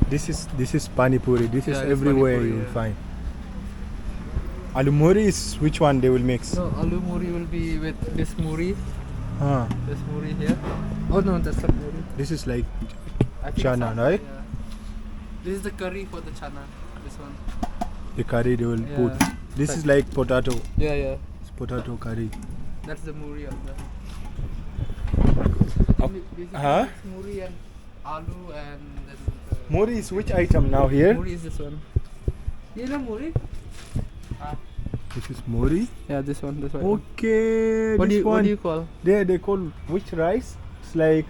This is pani puri. This is Yeah, it's everywhere pani puri, you'll yeah. find. Aloo Muri is which one they will mix? No, Aloo Muri will be with this muri. Ah, This muri here. Oh no, that's not muri. this is like I think chana, it's right? Yeah. This is the curry for the chana. This one. the curry they will Yeah. put. This is like potato. Yeah, yeah. It's potato curry. That's the muri of the. Basically, Huh? it's muri and aloo and then. Muri is which item now here? Muri is this one. You know muri? This is muri. Yeah, this one. This one. Okay, What do this you one. What do you call? They call which rice? It's like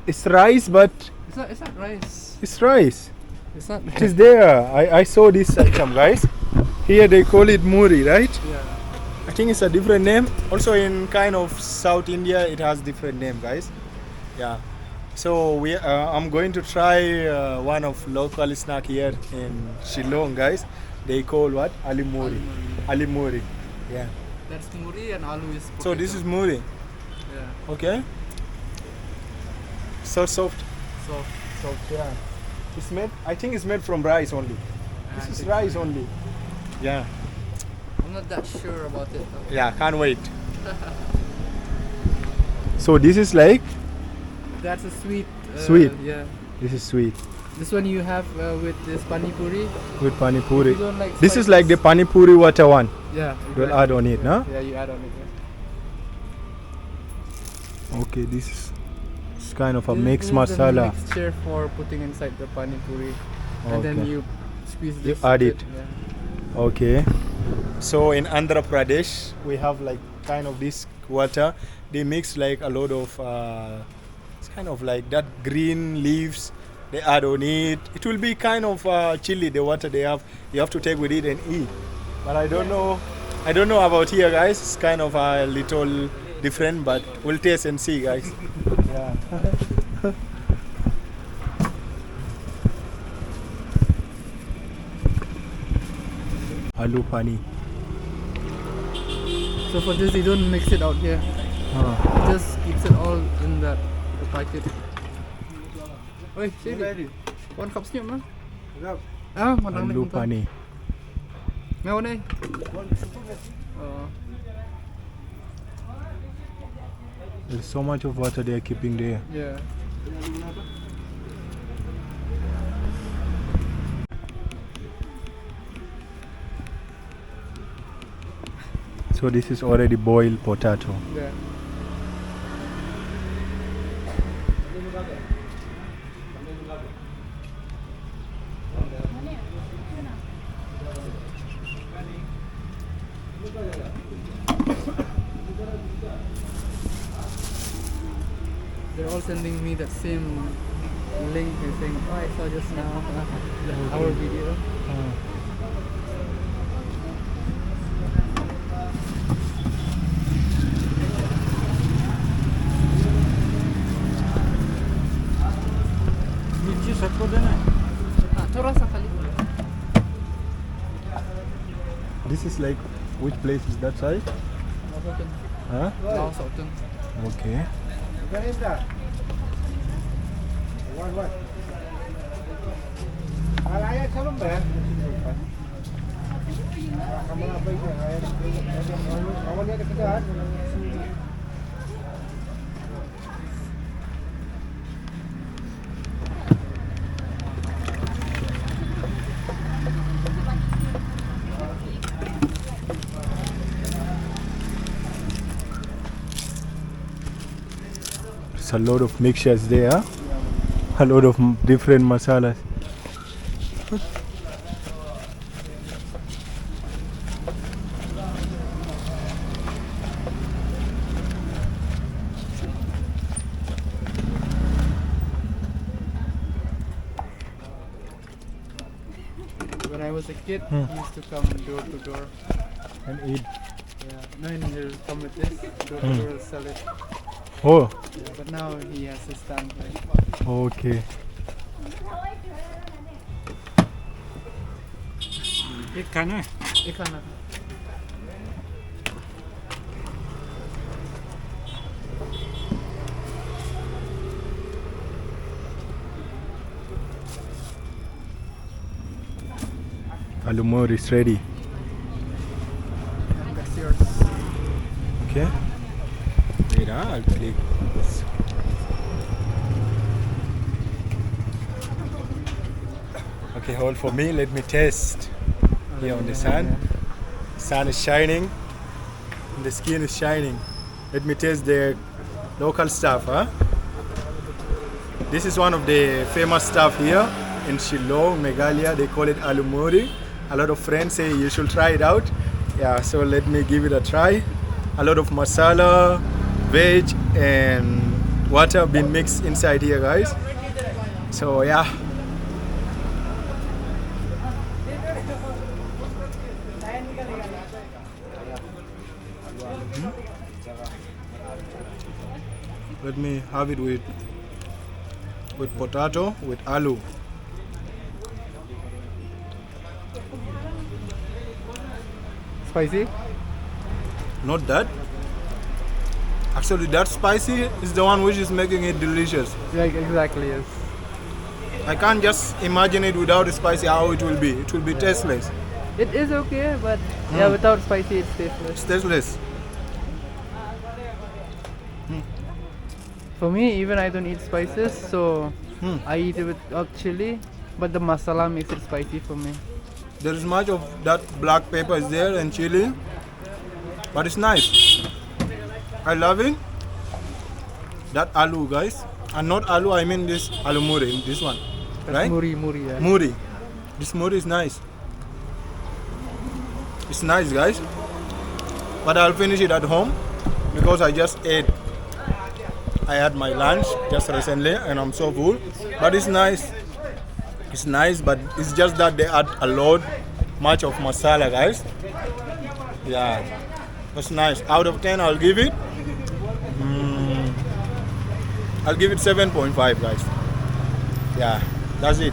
it's rice, but It's not rice. it's rice. It's not. It is there. I saw this item, guys. Here they call it muri, right? Yeah. I think it's a different name. Also in kind of South India, it has different name, guys. Yeah. So I'm going to try one of local snack here in Shillong, guys. They call what? Aloo Muri. Aloo Muri. Yeah. That's muri and aloo is. So this is muri. Yeah. Okay. So soft. Soft. Soft. Yeah. It's made. I think it's made from rice only. This is rice only. Yeah. I'm not that sure about it though. Yeah. Can't wait. So this is like. That's a sweet. Sweet. Yeah. This is sweet. This one you have with this pani puri. With pani puri. You don't like This is spices. like the pani puri water one. Yeah. We'll add on it, no? Yeah, you add on it. Yeah. Okay, this is it's kind of a This mixed is the masala. mixture for putting inside the pani puri, and then Okay. you squeeze You this. add bit, it. Yeah. Okay. So in Andhra Pradesh, we have like kind of this water. They mix like a lot of it's kind of like that green leaves. They add on it. It will be kind of chili. The water they have, you have to take with it and eat. But I don't know. I don't know about here, guys. It's kind of a little different, but we'll taste and see, guys. Yeah. Aloo pani. So for this, you don't mix it out here. Ah. Just keeps it all in the packet. Oi, sini. One cup senyum mah? Ah, mana Aloo pani. Mau ni? Oh. There's so much of water they are keeping there. Yeah. So this is already boiled potato. Yeah. They're all sending me that same link and saying, oh, I saw just now our video. Thora sa kali. This is like which place is that side? Huh? Sultan. Okay. There's a lot of mixtures there. A lot of different masalas. When I was a kid, he used to come door to door. And eat. Yeah. No, and he'll come with this door to door, sell it. Oh, Yeah, but now he has his stand. Like, okay. ikan. Aloo Muri is ready. That's yours. Okay. Wait, I'll click. Okay, hold for me. Let me taste. Here on the sun. Sun is shining. And the skin is shining. Let me taste the local stuff, huh? This is one of the famous stuff here in Shillong, Meghalaya. They call it Aloo Muri. A lot of friends say you should try it out. Yeah, so let me give it a try. A lot of masala, veg, and water been mixed inside here, guys. So yeah. Let me have it with potato, with aloo. Spicy? Not that. Actually, that spicy is the one which is making it delicious. Yeah, exactly, yes. I can't just imagine it without the spicy how it will be. It will be tasteless. It is okay, but yeah, without spicy, it's tasteless. It's tasteless. For me, even I don't eat spices, so I eat it without chili, but the masala makes it spicy for me. There is much of that black pepper is there and chili, but it's nice. I love it. That aloo, guys, and not aloo. I mean this Aloo Muri, this one, That's right? Muri, yeah. Muri. This muri is nice. It's nice, guys. But I'll finish it at home because I just ate. I had my lunch just recently and I'm so full. But it's nice. It's nice, but it's just that they add a lot, much of masala, guys. Yeah, that's nice. Out of 10, I'll give it. I'll give it 7.5, guys. Yeah, that's it.